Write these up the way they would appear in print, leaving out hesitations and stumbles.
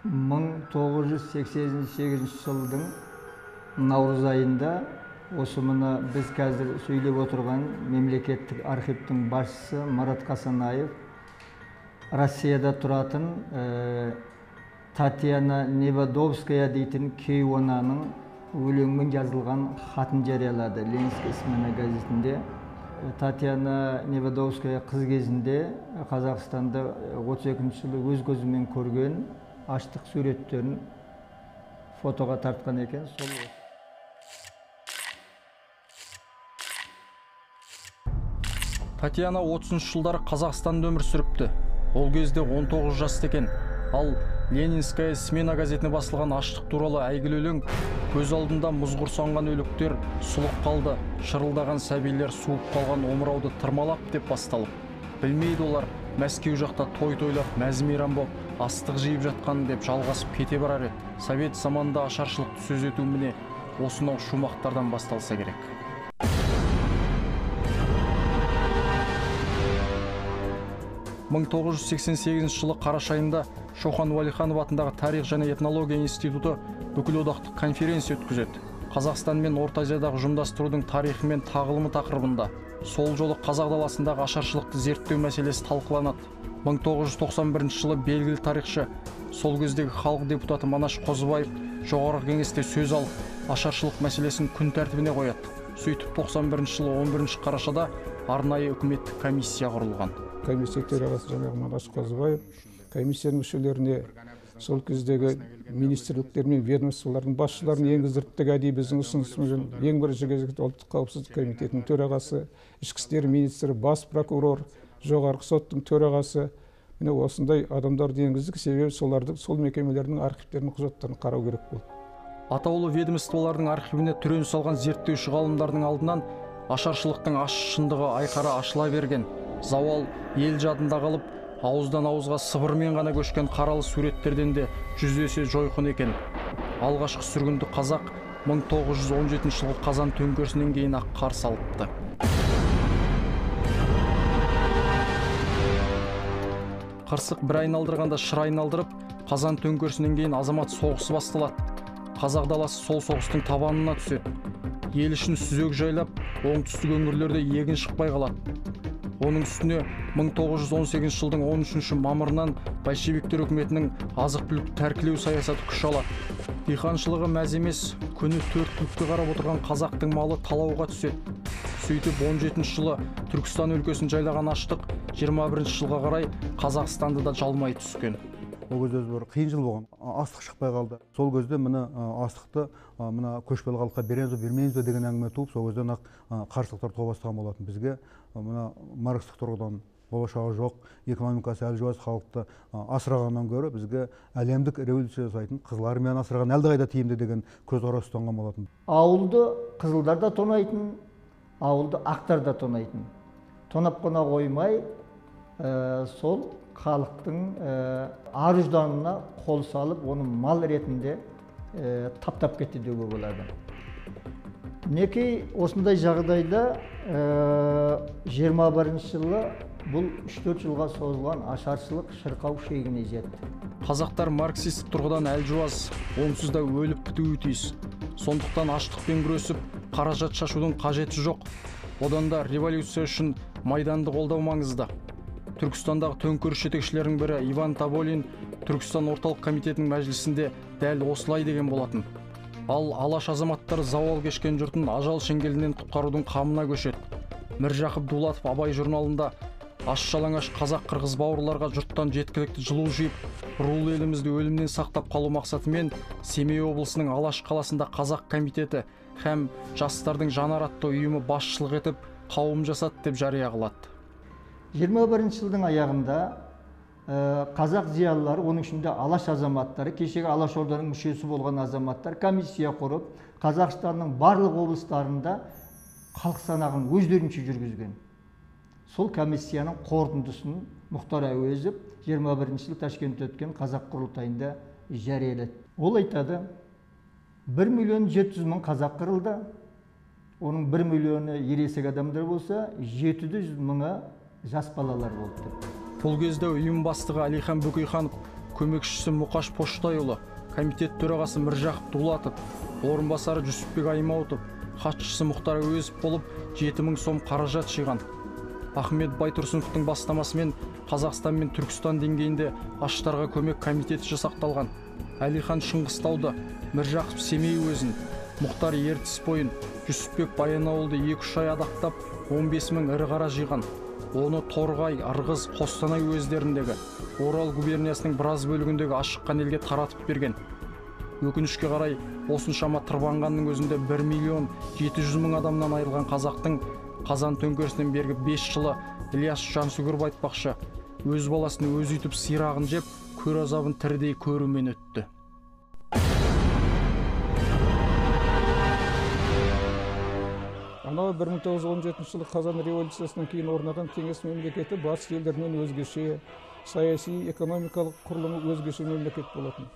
1988 жылдың наурыз айында осы мына біз қазір сөйлеп отырған мемлекеттік архивтің басшысы Марат Қасанаев Россияда тұратын Татьяна Невадовская дейтін кейуананың өлеңмен жазылған хатын жариялады Ленинский СМН газетінде. Татьяна Невадовская қыз кезінде Қазақстанда 32 жылы өз көзімен көрген аштық суреттерін фотоға тартқан екен. Татьяна 30 жылдары Қазақстанда өмір сүріпті. Ол кезде 19 жаста екен. Ал Ленинская смена газетіне басылған аштық туралы әйгілі өлең көз алдында мұз құрсанған өліктер сұлық қалды, шырылдаған сәбилер суып қалған омырауды тырмалап деп басталып. Білмейді олар Мәскеу жақта той тойлап, мәз-мейрам боп, астық жиып жатқан деп жалғасып кете барар еді. Совет заманында ашаршылықты сөз ету міне осынау шумақтардан басталса керек. Мың 1988 жылы қараша айында Шоқан Уәлиханов атындағы тарих және этнология институты бүкілодақтық конференция өткізеді. Қазақстан мен Орта Азиядағы жұмдастырудың тарихы мен тағылымы тақырыбында. Сол жолы қазақ даласындағы ашаршылықты зерттеу мәселесі талқыланады. 1991 жылы белгілі тарихшы, сол кездегі халық депутаты Манаш Қозыбаев жоғарғы кеңесте сөз алып, ашаршылық мәселесін күн тәртібіне қояды. Сөйтіп 91 жылы 11 қарашада арнайы үкіметтік комиссия құрылған. Комиссия төрағасы жаңағы Манаш Қозыбаев комиссияның мүшелеріне сол кездегі министрліктер мен ведомстволардың басшыларын енгіздірдік. Әдейі біздің ұсынысымызбен ең бірінші кезекте ұлттық қауіпсіздік комитетінің төрағасы, ішкі істер министрі, бас прокурор, жоғарғы соттың төрағасы, міне осындай адамдарды енгіздік. Себебі солардың сол мекемелердің архивтерінің құжаттарын қарау керек болды. Атаулы ведомстволардың архивіне түрен салған зерттеуші ғалымдардың алдынан ашаршылықтың ащы шындығы айқара ашыла берген. Зауал ел жадында қалып, ауыздан ауызға сыбырмен ғана көшкен қаралы суреттерден де жүз есе жойқын екен. Алғашқы сүргінді қазақ 1917 жылғы қазан төңкерісінен кейін ақ қарсы алыпты. Қырсық бір айналдырғанда шыр айналдырып, қазан төңкерісінен кейін азамат соғысы басталады. Қазақ даласы сол соғыстың табанына түседі. Ел үшін сүзек жайлап, оңтүстік өңірлерде егін шықпай қалады. Оның үстіне 1918 жылдың 13 мамырынан большевиктер үкіметінің азық-түлік тәркілеу саясаты күш алады. Диқаншылығы мәз емес, күні 4 түлікті қарап отырған қазақтың малы талауға түседі. Сөйтіп 17 жылы Түркістан өлкесін жайлаған аштық 21 жылға қарай Қазақстанды да жалмай түскен. Ол кезде бір қиын жыл болған, астық шықпай қалды. Сол кезде мына астықты мына көшпелі халыққа береміз бе, бермейміз бе деген әңгіме туып, сол кезден ақ қарсылықтар туа бастаған болатын. Бізге мына маркстік тұрғыдан болашағы жоқ, экономикасы әлжуаз халықты асырағаннан гөрі бізге әлемдік революция жасайтын, қызыл армияны асыраған әлдеқайда тиімді деген көзқарас ұстанған болатын. Ауылды қызылдар да тонайтын, ауылды ақтар да тонайтын. Тонап қана қоймай, сол халықтың арызданына қол салып, оны мал ретінде таптап кетті деуге болады. Мінекей осындай жағдайда 21 жылы бұл 3-4 жылға созылған ашаршылық шырқау шегіне жетті. Қазақтар марксист тұрғыдан әлжуаз, онсыз да өліп бітуі тиіс. Сондықтан аштықпен күресіп, қаражат шашудың қажеті жоқ. Одан да революция үшін майданды қолдау маңызды. Түркістандағы төңкеріс жетекшілерінің бірі Иван Таболин Түркістан орталық комитетінің мәжілісінде дәл осылай деген болатын. Ал алаш азаматтар зауал кешкен жұртын ажал шеңгелінен құтқарудың қамына көшеді. Міржақып Дулатов Абай журналында аш-жалаңаш қазақ-қырғыз бауырларға жұрттан жеткілікті жылу жиып, рулы елімізді өлімнен сақтап қалу мақсатымен Семей облысының Алаш қаласында қазақ комитеті һәм жастардың жанар атты ұйымы басшылық етіп, қауым жасады деп жария қылады. 21 жылдың аяғында қазақ зиялылары, оның ішінде алаш азаматтары, кешегі Алаш орданың мүшесі болған азаматтар комиссия құрып, Қазақстанның барлық облыстарында халық санағын өздерінше жүргізген. Сол комиссияның қорытындысын Мұхтар Әуезов 21 жыл Ташкентте өткен қазақ құрылтайында жариялады. Ол айтады, 1.700.000 қазақ қырылды, оның 1 миллионы ересек адамдар болса, 700.000 жас балалар болды. Бұл кезде ұйым бастығы Әлихан Бөкейханов көмекшісі Мұқаш Поштайұлы, комитет төрағасы Міржақып Дулатов, орынбасары Жүсіпбек Аймауытов, хатшысы Мұхтар Әуезов болып 7000 сом қаражат жиған. Ахмет Байтұрсыновтың бастамасымен Қазақстан мен Түркістан деңгейінде аштарға көмек комитеті жасақталған. Әлихан Шыңғыстауды, Міржақып Семей уезін, Мұхтар Ертіс бойын, Жүсіпбек Баянауылды 2-3 ай адақтап 15000 ірі қара жиған. Оны Торғай, Ырғыз, Қостанай уездеріндегі, Орал губерниясының біраз бөлігіндегі ашыққан елге таратып берген. Өкінішке қарай, осыншама тырбанғанның өзінде 1.700.000 адамнан айырылған қазақтың Қазан төңкерісінен бергі 5 жылы Ілияс Жансүгіров айтпақшы, өз баласын өзі үйтіп сирағын жеп, көр азабын тірідей көрумен өтті. Анау 1917 жылы Қазан революциясынан кейін орнаған кеңес мемлекеті батыс елдерінен өзгеше, саяси, экономикалық құрылымы өзгеше мемлекет болатын.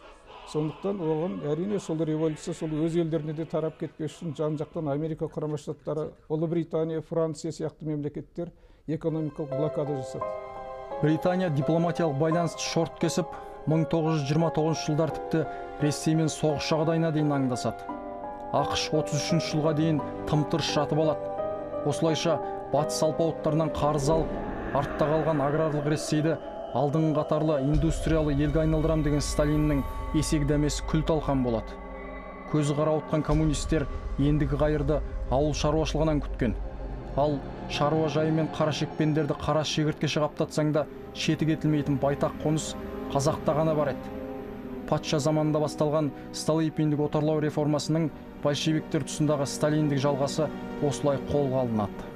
Сондықтан оған әрине сол революция сол өз елдеріне де тарап кетпес үшін жан-жақтан Америка Құрама Штаттары, Ұлыбритания, Франция сияқты мемлекеттер экономикалық блокада жасады. Британия дипломатиялық байланысты шорт кесіп, 1929 жылдар тіпті Ресеймен соғыс жағдайына дейін аңдасады. ақш 33 жылға дейін тым-тырыс жатып алады. Осылайша батыс алпауыттарынан қарыз алып, артта қалған аграрлық Ресейді алдыңғы қатарлы индустриялы елге айналдырам деген Сталиннің есек дәмесі күл талқан болады. Көзі қарауытқан коммунистер ендігі қайырды ауыл шаруашылығынан күткен. Ал шаруа жайы мен қара шекпендерді қара шегірткеше қаптатсаң да шеті кетілмейтін байтақ қоныс қазақта ғана бар еді. Патша заманында басталған Столыпиндік отарлау реформасының большевиктер тұсындағы сталиндік жалғасы осылай қолға алынады.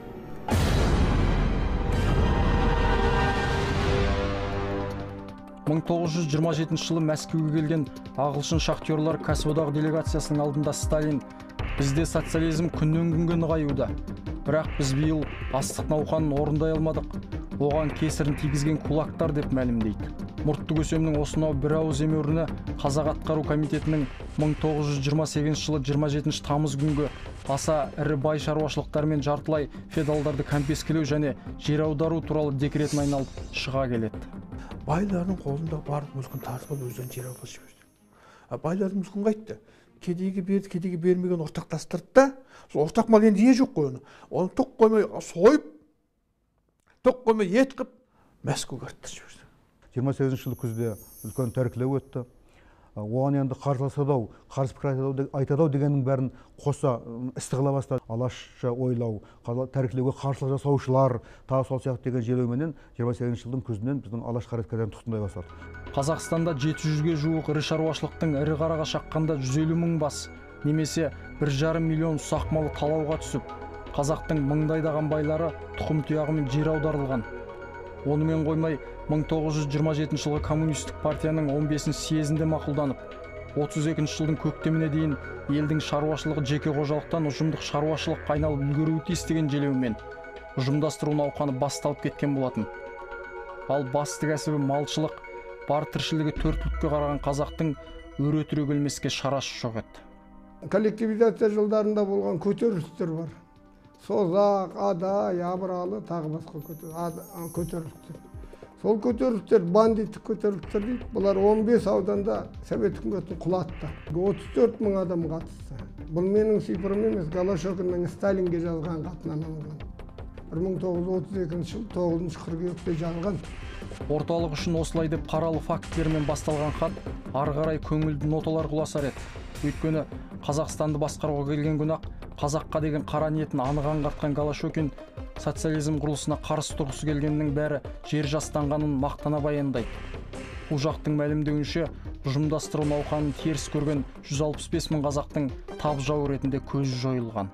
(1927 жылы Мәскеуге келген ағылшын шахтерлар кәсіподағы делегациясының алдында Сталин: "Бізде социализм күннен күнге нығаюда. Бірақ біз биыл астық науқанын орындай алмадық. Оған кесірін тигізген кулактар" деп мәлімдейді. Мұртты көсемнің осынау бір ауыз емеуріні Қазақ атқару комитетінің 1928 жылы 27 тамыз күнгі аса ірі бай шаруашылықтар мен жартылай феодалдарды кәмпескелеу және жер аудару туралы декретін айналып шыға келеді. Байлардың қолында барлық мүлкін тартып алып өздерін жер аударып жіберді. Байлардың мүлкін қайтты. Кедейге берді, кедейге бермеген ортақтастырды да, сол ортақ мал енді ие жоқ қой оны. Оны тоқ қоймай сойып, тоқ қоймай ет қып, Мәскеуге артып жіберді. 28 жылы күзде үлкен тәркілеу өтті. Оған енді қарсыласады-ау, қарсы пікір айтады-ау дегеннің бәрін қоса істі қыла бастады. Алашша ойлау, тәркілеуге қарсылық жасаушылар, тағы сол сияқты деген желеуменен 28 жылдың күзінен біздің алаш қайраткерлерін тұтқындай бастады. Қазақстанда 700-ге жуық ірі шаруашылықтың ірі қараға шаққанда 150 мың бас, немесе 1,5 миллион ұсақ малы талауға түсіп, қазақтың мыңдайдаған байлары тұқым тұяғымен жер аударылған. Онымен қоймай, 1927 жылғы коммунистік партияның 15 съезінде мақұлданып, 32 жылдың көктеміне дейін елдің шаруашылығы жеке қожалықтан ұжымдық шаруашылық айналып үлгеруі тиіс деген желеумен ұжымдастыру науқаны басталып кеткен болатын. Ал басты кәсібі малшылық, бар тіршілігі төртлікке қараған қазақтың өре түрегелмеске шарасы жоқ еді. Коллективизация жылдарында болған көтерілістер бар. Созақ, Адай, Абыралы, тағы басқа көтерілістер. Сол көтерілістер бандиттік көтерілістер дейді. Бұлар 15 ауданда Совет үкіметін құлатты. 34 мың адам қатысты. Бұл менің цифрым емес, Голошокиннің Сталинге жазған хатынан алынған. 1932 жыл 9 қыркүйекте жазған. Орталық үшін осылай деп қаралы фактілермен басталған хат ары қарай көңілді ноталар құласар еді. Өйткені Қазақстанды басқаруға келген күні-ақ қазаққа деген қара ниетін анық аңғартқан Голошокин социализм құрылысына қарсы тұрғысы келгеннің бәрі жер жастанғанын мақтана баяндайды. Бұл жақтың мәлімдеуінше ұжымдастыру науқанын теріс көрген 165 мың қазақтың тап жау ретінде көзі жойылған.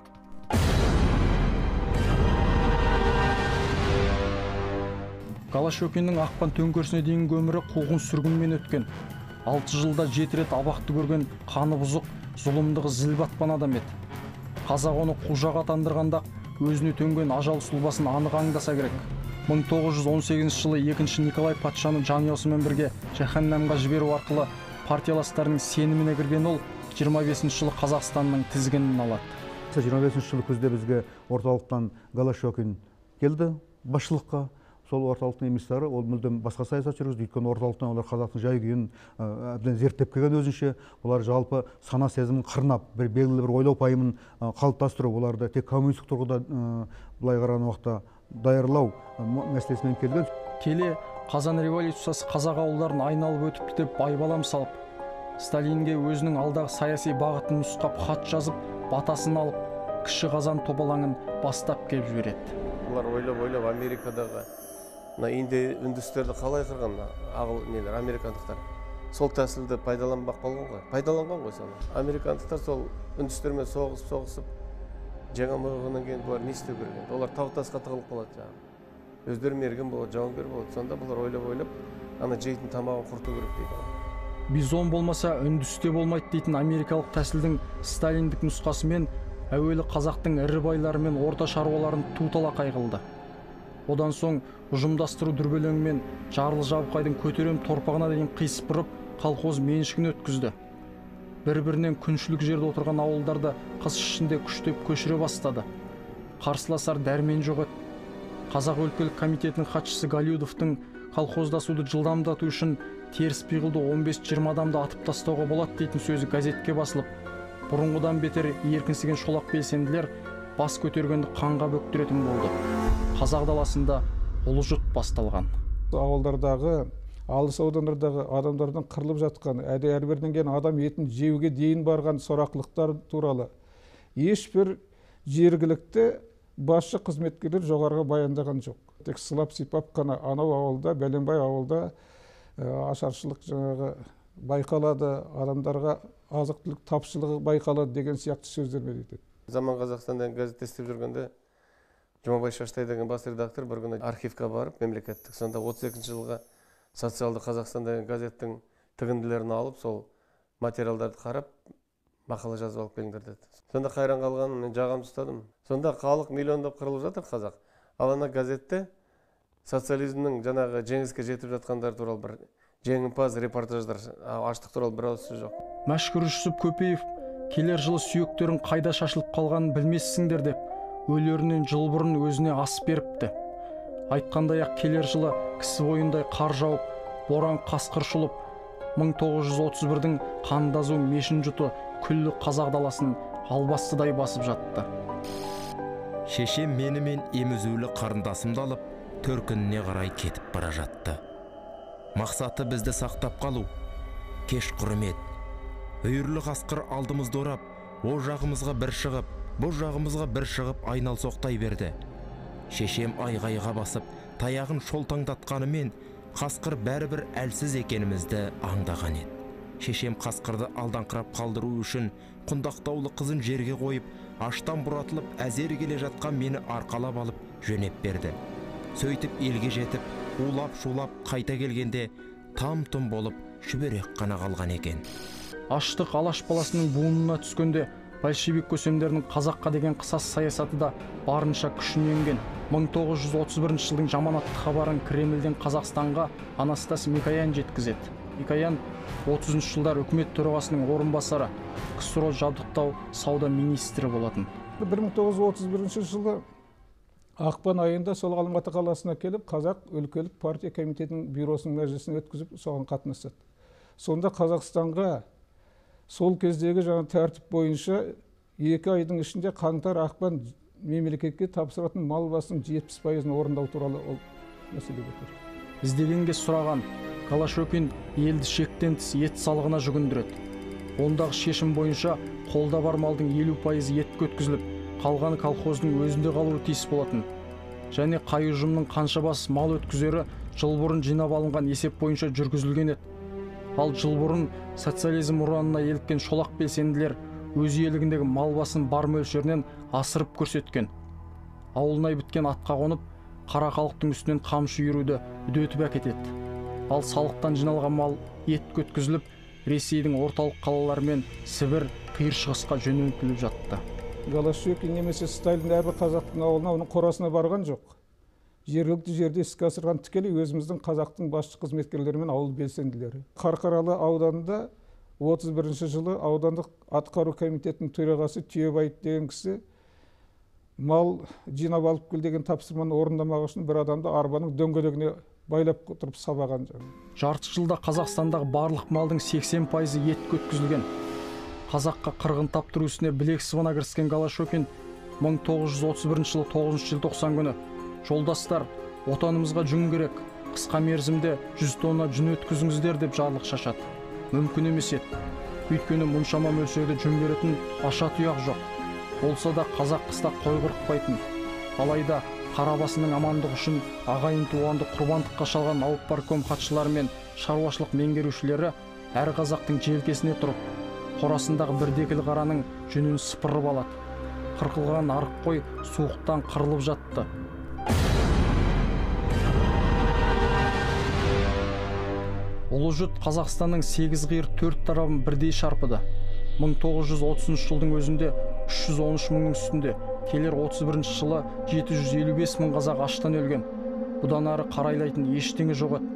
Голошокиннің ақпан төңкерісіне дейінгі өмірі қуғын сүргінмен өткен. 6 жылда 7 рет абақты көрген қаны бұзық, зұлымдығы зіл батпан адам еді. Қазақ оны қужаға атандырғанда өзіне төнген ажал сұлбасын анық аңдаса керек. 1918 жылы 2 Николай патшаның жанұясымен бірге жаһаннамға жіберу арқылы партияластарының сеніміне кірген ол 25 жылы Қазақстанның тізгінін алады. 25 жылы күзде бізге орталықтан Голошокин келді басшылыққа. сол орталықтың эмиссары ол мүлдем басқа саясат жүргізді. Өйткені орталықтан олар қазақтың жай күйін әбден зерттеп келген өзінше. Олар жалпы сана сезімін қырнап, бір белгілі бір ойлау пайымын қалыптастыру, оларды тек коммунистік тұрғыда былай қараған уақытта даярлау мәселесімен келген. Келе Қазан революциясы қазақ ауылдарын айналып өтіпті деп байбалам салып, Сталинге өзінің алдағы саяси бағытын нұсқап хат жазып, батасын алып, кіші Қазан тобалаңын бастап келіп жібереді. Олар ойлап Америкадағы үндістерді қалай қырған американдықтар. Сол тәсілді пайдаланбақ болған ғой. Пайдаланған ғой соны. Американдықтар сол үндістермен соғысып, жаңа мойығынан кейін бұлар не істеу керек? Олар тау тасқа тығылып қалады жаңағы. Өздері мерген болады, жауынгер болады. Сонда бұлар ойлап, ана жейтін тамағын құрту керек дейді. Бизон болмаса үндісте болмайды дейтін америкалық тәсілдің сталиндік нұсқасымен әуелі қазақтың ірі байлары мен орта шаруаларын тутала қайғылды. Одан соң ұжымдастыру дүрбелеңмен Жарлы Жабықайдың көтерем торпағына дейін қисып бұрып, колхоз меншігін өткізді. Бір-бірінен күншілік жерде отырған ауылдарды қыс ішінде күштеп көшіре бастады. Қарсыласар дәрмен жоқ еді. Қазақ өлкелік комитетінің хатшысы Галиудовтың колхоздасуды жылдамдату үшін теріс пиғылды 15-20 адамды атып тастауға болады дейтін сөзі газетке басылып, бұрынғыдан бетер еркінсіген шолақ белсенділер бас көтергенді қанға бөктіретін болды. Қазақ даласында ұлы жұт басталған. Ауылдардағы, алыс аудандардағы адамдардан қырылып жатқан, әрбірден келген адам етін жеуге дейін барған сорақылықтар туралы ешбір жергілікті басшы қызметкерлер жоғарыға баяндаған жоқ. Тек сылап сипап қана анау ауылда, Бәленбай ауылда ашаршылық жаңағы байқалады, адамдарға азық-түлік тапшылығы байқалады деген сияқты сөздермен айтады. Заман Қазақстанда газет істеп жүргенде Жұмабай Шаштай деген бас редактор бір күні архивқа барып, мемлекеттік, сонда 32 жылға социалды Қазақстан деген газеттің тігінділерін алып, сол материалдарды қарап, мақала жазып алып келіңдер деді. Сонда қайран қалғанын мен жағамды ұстадым. Сонда халық миллиондап қырылып жатыр қазақ. Ал ана газетте социализмнің жаңағы жеңіске жетіп жатқандар туралы бір жеңімпаз репортаждар, аштық туралы бір ауыз сөз жоқ. Мәшһүр Жүсіп Көпеев келер жылы сүйектерін қайда шашылып қалғанын білмессіңдер деп, өлерінен жыл бұрын өзіне ас беріпті. Айтқандай ақ келер жылы кісі бойындай қар жауып, боран қасқыр шұлып, 1931-дің қандазу мешін жұты күллі қазақ даласын албастыдай басып жатты. Шешем менімен емізулі қарындасымды алып, төркініне қарай кетіп бара жатты. Мақсаты бізді сақтап қалу. Кеш құрмет. Үйірлі қасқыр алдымызды орап, о жағымызға бір шығып, бұл жағымызға бір шығып айналсоқтай берді. Шешем айғайға басып, таяғын шолтаңдатқанымен, қасқыр бәрібір әлсіз екенімізді аңдаған еді. Шешем қасқырды алдаңқырап қалдыру үшін құндақтаулы қызын жерге қойып, аштан бұратылып, әзер келе жатқан мені арқалап алып жөнеп берді. Сөйтіп елге жетіп, улап-шулап қайта келгенде там-тұм болып шүберек қана қалған екен. Аштық Алаш баласының буынына түскенде большевик көсемдерінің қазаққа деген қысас саясаты да барынша күшіненген. 1931 жылдың жаманатты хабарын Кремльден Қазақстанға Анастас Микоян жеткізеді. Микоян 30 жылдар үкімет төрағасының орынбасары, КСРО жабдықтау сауда министрі болатын. 1931 жылы ақпан айында сол Алматы қаласына келіп, Қазақ өлкелік партия комитетінің бюросының мәжілісін өткізіп, соған қатынасады. Сонда Қазақстанға сол кездегі жаңа тәртіп бойынша 2 айдың ішінде қаңтар ақпан мемлекетке тапсыратын мал басының 70%-ын орындау туралы ол мәселе көтерді. Іздегенге сұраған Голошекин елді шектен тыс ет салығына жүгіндіреді. Ондағы шешім бойынша қолда бар малдың 50% етке өткізіліп, қалғаны колхоздың өзінде қалуы тиіс болатын. Және қай ұжымның қанша бас мал өткізері жыл бұрын жинап алынған есеп бойынша жүргізілген еді. Ал жыл бұрын социализм ұранына еліккен шолақ белсенділер өз иелігіндегі мал басын бар мөлшерінен асырып көрсеткен. Ауылнай біткен атқа қонып, қара халықтың үстінен қамшы үйіруді үдетіп әкетеді. Ал салықтан жиналған мал етке өткізіліп, Ресейдің орталық қалалары мен Сібір, қиыр шығысқа жөнелтіліп жатты. Голошекин немесе Сталин әрбір қазақтың ауылына, оның қорасына барған жоқ. Жергілікті жерде іске асырған тікелей өзіміздің қазақтың басшы қызметкерлері мен ауыл белсенділері. Қарқаралы ауданында 31 жылы аудандық атқару комитетінің төрағасы Түйебаев деген кісі мал жинап алып кел деген тапсырманы орындамақ үшін бір адамды арбаның дөңгелегіне байлап тұрып сабаған. Жарты жылда Қазақстандағы барлық малдың 80% етке өткізілген. Қазаққа қырғын таптыру ісіне білек сыбана кіріскен Голошокин 1931 жылы 9 желтоқсан күні: "Жолдастар, отанымызға жүн керек, қысқа мерзімде 100 тонна жүн өткізіңіздер" деп жарлық шашады. Мүмкін емес еді. Өйткені мұншама мөлшерде жүн беретін аша тұяқ жоқ. Болса да қазақ қыста қой қырықпайтын. Алайда Қарабасының амандығы үшін ағайын туғанды құрбандыққа шалған ауылпарком хатшылары мен шаруашылық меңгерушілері әр қазақтың желкесіне тұрып, қорасындағы бір декіл қараның жүнін сыпырып алады. Қырқылған арық қой суықтан қырылып жатты. Ұлы жұт Қазақстанның 8 қиыр 4 тарабын бірдей шарпыды. 1930 жылдың өзінде 313 мыңның үстінде, келер 31 жылы 755 мың қазақ аштан өлген. Бұдан ары қарайлайтын ештеңе жоқ еді.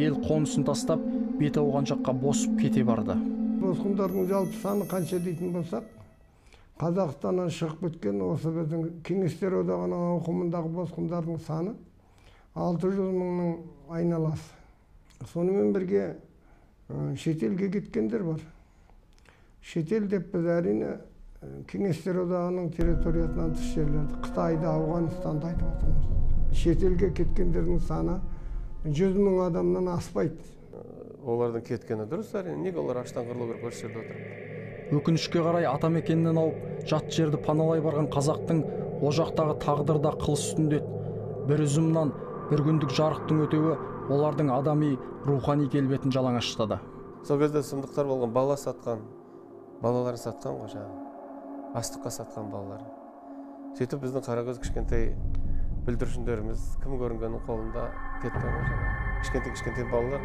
Ел қонысын тастап, беті ауған жаққа босып кете барды. Босқындардың жалпы саны қанша дейтін болсақ, Қазақстаннан шығып кеткен осы біздің Кеңестер одағының ауқымындағы босқындардың саны 600 мыңның айналасы. Сонымен бірге шетелге кеткендер бар. Шетел деп біз әрине Кеңестер одағының территориясынан тыс жерлерді, Қытайды, Ауғанстанды айтып отырмыз. Шетелге кеткендердің саны 100 мың адамнан аспайды. Олардың кеткені дұрыс әрине, неге олар аштан қырылу керек осы жерде отырып? Өкінішке қарай атамекенінен ауып, жат жерді паналай барған қазақтың о жақтағы тағдыры да қыл үстінде. Бір үзімнан бір күндік жарықтың өтеуі олардың адами, рухани келбетін жалаңаштады. Сол кезде сұмдықтар болған, бала сатқан, балаларын сатқан ғой жаңағы. Астыққа сатқан балаларын. Сөйтіп біздің қарагөз кішкентай бүлдіршіндеріміз кім көрінгеннің қолында кеткен ғой жаңағы. Кішкентай балалар.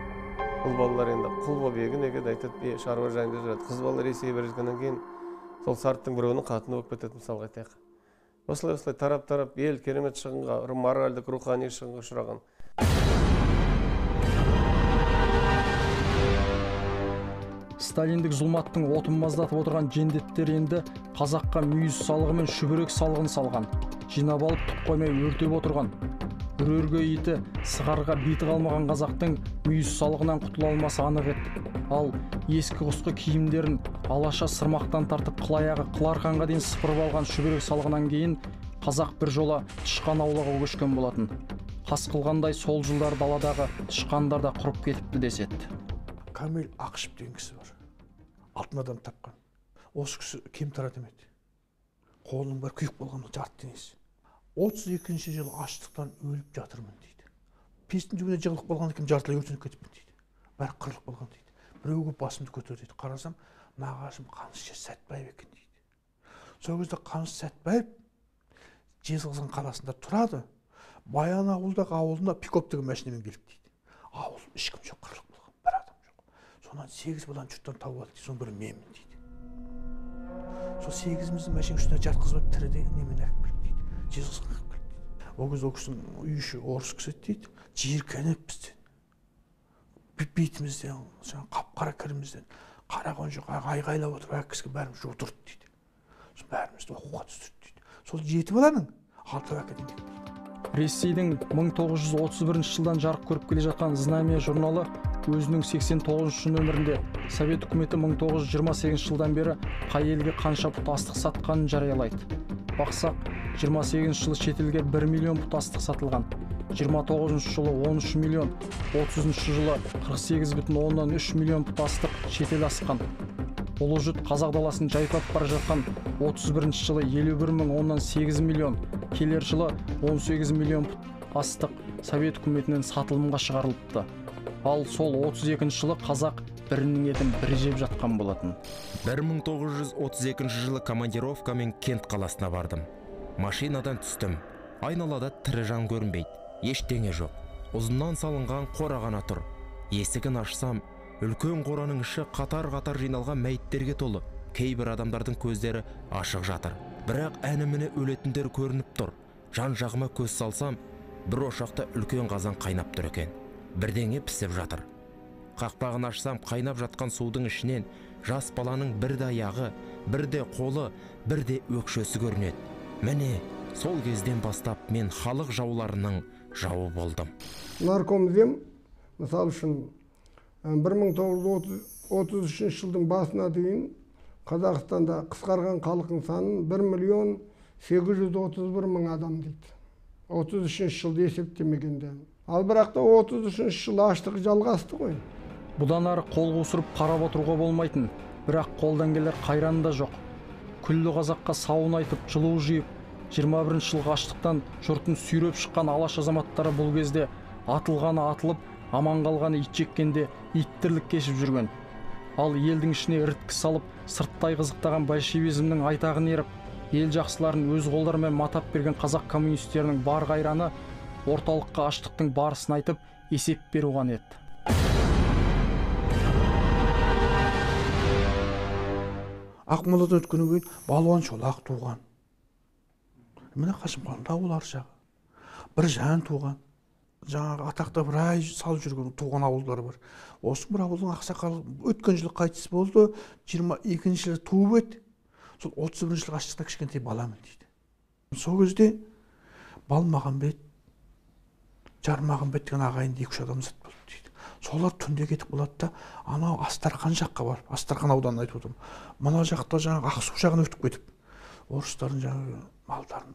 Бұл балалар енді құл болып егін айтады, шаруа жайында жүреді. Қыз балалар есейе бергеннен кейін сол сарттың біреуінің қатыны болып кетеді, мысалға айтайық. Осылай тарап ел керемет шығынға, моральдық, рухани шығынға ұшыраған. Сталиндік зұлматтың отын маздатып отырған жендеттер енді қазаққа мүйіз салығы мен шүберек салығын салған. Жинап алып түк қоймай өртеп отырған. Үрерге иті сығарға биті қалмаған қазақтың мүйіз салығынан құтыла алмасы анық еді. Ал ескі құсқы киімдерін алаша сырмақтан тартып қылаяғы қыларқанға дейін сыпырып алған шүберек салығынан кейін қазақ бір жола тышқан аулауға көшкен болатын. Қас қылғандай сол жылдар даладағы тышқандар да құрып кетіпті деседі. Камил Ақышев деген кісі бар. Алтын адам тапқан. Осы кісі кем тара демеді. Қолының бар күйік болған жарты денесі. 32-ші жылы аштықтан өліп жатырмын дейді. Пестің түбіне жығылып болған екен, жартылай өртеніп кетіппін дейді. Бәрі қырылып болған дейді. Біреуге басымды көтер дейді. Қарасам, нағашым Қаныш Сәтбаев екен дейді. Сол кезде Қаныш Сәтбаев Жезқазған қаласында тұрады. Баян ауылдағы ауылына пикоп деген машинамен келіп дейді. Ауыл ешкім жоқ, қырылып болған, бір адам жоқ. Сонан 8 баланы жұрттан тауып алды дейді. Соның бірі менмін дейді. Сол 8-міздің машина үстіне жатқызып тіріде немен әкіп келді дейді. Жезқазғанға келді дейді. Ол кезде ол кісінің үй іші орыс кісі дейді. Жиіркеніп бізден. Бетімізден, қап-қара кірімізден қараған жоқ, айғайлап отырып әккісіге бәріміз жудырды дейді. Сол бәрімізді оқуға түсірді дейді. Сол 7 баланың 6 академик дейді. Ресейдің 1931 жылдан жарық көріп келе жатқан «Знамя» журналы өзінің 89-шы нөмірінде Совет үкіметі 1928 жылдан бері қай елге қанша пұт астық сатқанын жариялайды. Бақсақ, 28 жылы шетелге 1 миллион пұт астық сатылған, 29 жылы 13 миллион, 30 жылы 48,3 миллион пұт астық шетел асқан. Ұлы жұт қазақ даласын жайпап бара жатқан 31 жылы 51,8 миллион, келер жылы 18 миллион пұт астық Совет үкіметінен сатылымға шығарылыпты. Ал сол 32 жылы қазақ бірінің етін бірі жеп жатқан болатын. 1932 жылы командировкамен Кент қаласына бардым. Машинадан түстім. Айналада тірі жан көрінбейді. Ештеңе жоқ. Ұзыннан салынған қора ғана тұр. Есігін ашсам, үлкен қораның іші қатар-қатар жиналған мәйіттерге толы. Кейбір адамдардың көздері ашық жатыр. Бірақ әні-міне өлетіндер көрініп тұр. Жан жағыма көз салсам, бір ошақта үлкен қазан қайнап тұр екен. Бірдеңе пісіп жатыр. Қақпағын ашсам, қайнап жатқан судың ішінен жас баланың бірде аяғы, бірде қолы, бірде өкшесі көрінеді. Міне, сол кезден бастап мен халық жауларының жауы болдым. Наркомзем, мысалы үшін 1933 жылдың басына дейін Қазақстанда қысқарған халықтың санын 1.831.000 адам дейді. 33 жылды есептемегенде. Ал бірақ та 33 жыл аштық жалғасты ғой. Бұдан ары қол қусырып қарап отыруға болмайтын, бірақ қолдан келер қайран да жоқ. Күллі қазаққа сауын айтып, жылу жиып, 21 жылғы аштықтан жұртын сүйреп шыққан алаш азаматтары бұл кезде атылғаны атылып, аман қалғаны ит жеккенде иттірлік кешіп жүрген. Ал елдің ішіне іріткі салып, сырттай қызықтаған большевизмнің айтағын еріп, ел жақсыларын өз қолдарымен матап берген қазақ коммунистерінің бар қайраны орталыққа аштықтың барысын айтып, есеп беру ғана еді. Ақмолада өткеннен кейін балуан Шолақ туған. Міне Қасым Хан ауыл ар жағы. Біржан туған. Жаңағы атақта бір ай салып жүрген туған ауылдары бар. Осы бір ауылдың ақсақалы өткен жылы қайтыс болды, 22-ші жылы туып еді. Сол 31-ші жылы аштықта кішкентай баламын дейді. Сол кезде Балмағамбет, Жармағамбет деген ағайын 2-3 адам зат болды дейді. Солар түнде кетіп болады да, анау Астархан жаққа барып, Астархан ауданын айтып отырмын. Мына жақта жаңағы Ақсу жағын өтіп кетіп, орыстардың жаңағы малдарын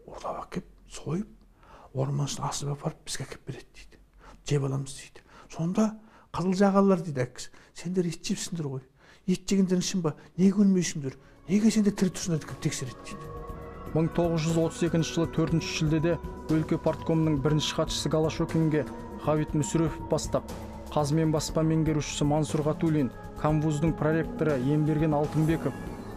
ордап әкеп, сойып, орманшын асып апарып бізге әкеп береді дейді. Жеп аламыз дейді. Сонда қызыл жағалылар дейді әкесі, сендер ет жепсіңдер ғой. Ет жегендерің үшін ба? Неге өлмейсіңдер? Неге сендер тірі тұрсыңдар деп тексереді дейді. 1932 жылы 4 шілдеде өлке парткомының бірінші хатшысы Голошокинге Ғабит Мүсірепов бастап, Қазмен баспа меңгерушісі Мансұр Ғатулин, Камвуздың проректоры Емберген Алтынбеков,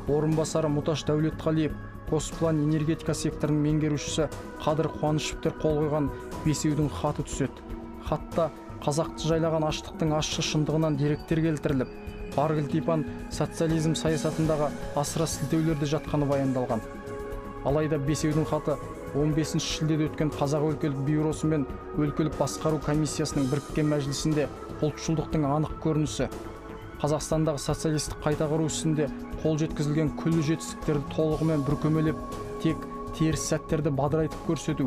орынбасары Муташ Дәулетқалиев, Госплан энергетика секторының меңгерушісі Қадыр Қуанышевтер қол қойған бесеудің хаты түседі. Хатта қазақты жайлаған аштықтың ащы шындығынан деректер келтіріліп, Баргілтипан социализм саясатындағы асыра сілтеулерде жатқаны баяндалған. Алайда бесеудің хаты 15 шілдеде өткен Қазақ өлкелік бюросы мен өлкелік басқару комиссиясының біріккен мәжілісінде ұлтшылдықтың анық көрінісі, Қазақстандағы социалистік қайта құру ісінде қол жеткізілген күллі жетістіктерді толығымен бүркемелеп, тек теріс сәттерді бадырайтып көрсету,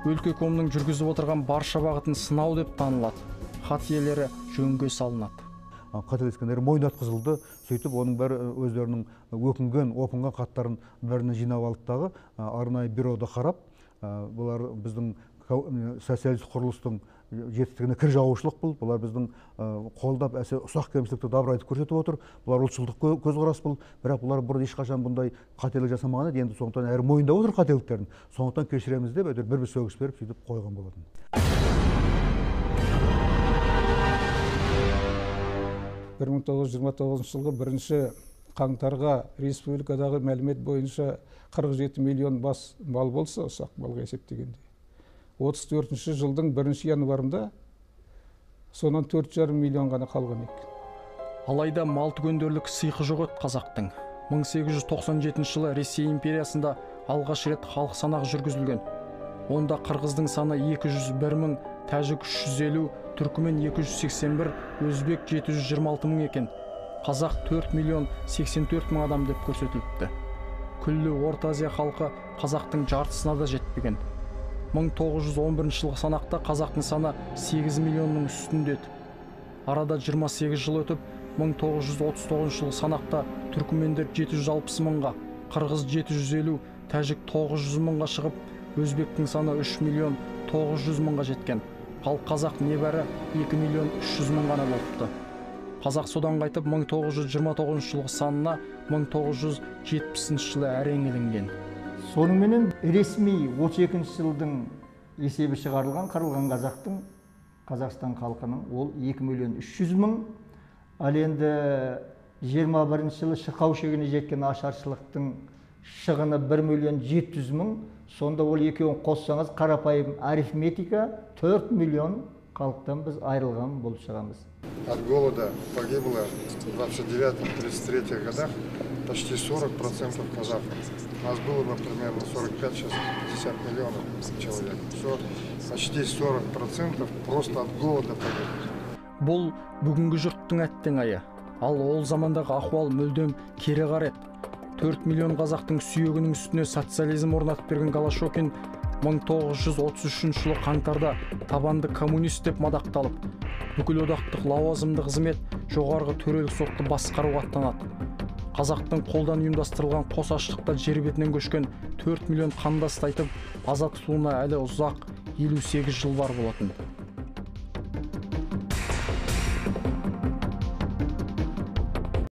өлкекомның жүргізіп отырған барша бағытын сынау деп танылады. Хат иелері жөнге салынады. Қателескендері мойындатқызылды, сөйтіп оның бәрі өздерінің өкінген, опынған хаттарын бәріне жинап алдыдағы арнайы бюрода қарап, бұлар біздің социалист құрылыстың жетістігіне кір жауышылық бұл, бұлар біздің қолдап әсе ұсақ кемшілікті дабырайтып көрсетіп отыр, бұлар ұлтшылдық көзқарас бұл, бірақ бұлар бұрын ешқашан бұндай қателік жасамаған еді, енді сондықтан әрі мойындап отыр қателіктерін, сондықтан кешіреміз деп бір сөгіс беріп сөйтіп қойған болатын. 1929 жылғы 1 қаңтарға республикадағы мәлімет бойынша 47 миллион бас мал болса, ұсақ малға есептегенде. 34 жылдың 1 январында сонан 4,5 миллион ғана қалған екен. Алайда мал түгендерлік сыйқы жоқ еді қазақтың. 1897 жылы Ресей империясында алғаш рет халық санақ жүргізілген. Онда қырғыздың саны 201 мың, тәжік 350, түркімен 281, өзбек 726 мың екен. Қазақ 4 миллион 84 мың адам деп көрсетіліпті. Күллі Орта Азия халқы қазақтың жартысына да жетпеген. 1911 жылғы санақта қазақтың саны 8 миллионның үстінде еді. Арада 28 жыл өтіп, 1939 жылғы санақта түркімендер 760 мыңға, қырғыз 750, тәжік 900 мыңға шығып, өзбектің саны 3 миллион 900 мыңға жеткен. Ал қазақ небәрі 2 миллион 300 мың ғана болыпты. Қазақ содан қайтып 1929 жылғы санына 1970 жылы әрең ілінген. Сонымен ресми 32 жылдың есебі шығарылған қырылған қазақтың, Қазақстан халқының ол 2 миллион 300 мың. Ал енді 21 жылы шырқау шегіне жеткен ашаршылықтың шығыны 1 миллион 700 мың. Сонда ол екеуін қоссаңыз қарапайым арифметика 4 миллион халықтан біз айырылған болып шығамыз. От голода погибло в 29-33 годах почти 40% казахов. У нас было бы примерно 45-60 миллионов человек. Почти 40% просто от голода погибло. Бұл бүгінгі жұрттың әттең айы. Ал ол замандағы ахуал мүлдем кері қарайды. 4 миллион қазақтың сүйегінің үстіне социализм орнатып берген Голошокин 1933 жылы қаңтарда табанды коммунист деп мадақталып, бүкіл одақтық лауазымды қызмет жоғарғы төрелік сотты басқаруға аттанады. Қазақтың қолдан ұйымдастырылған қос аштықта жер бетінен көшкен 4 миллион қандасты айтып, азат тұтуына әлі ұзақ 58 жыл бар болатын.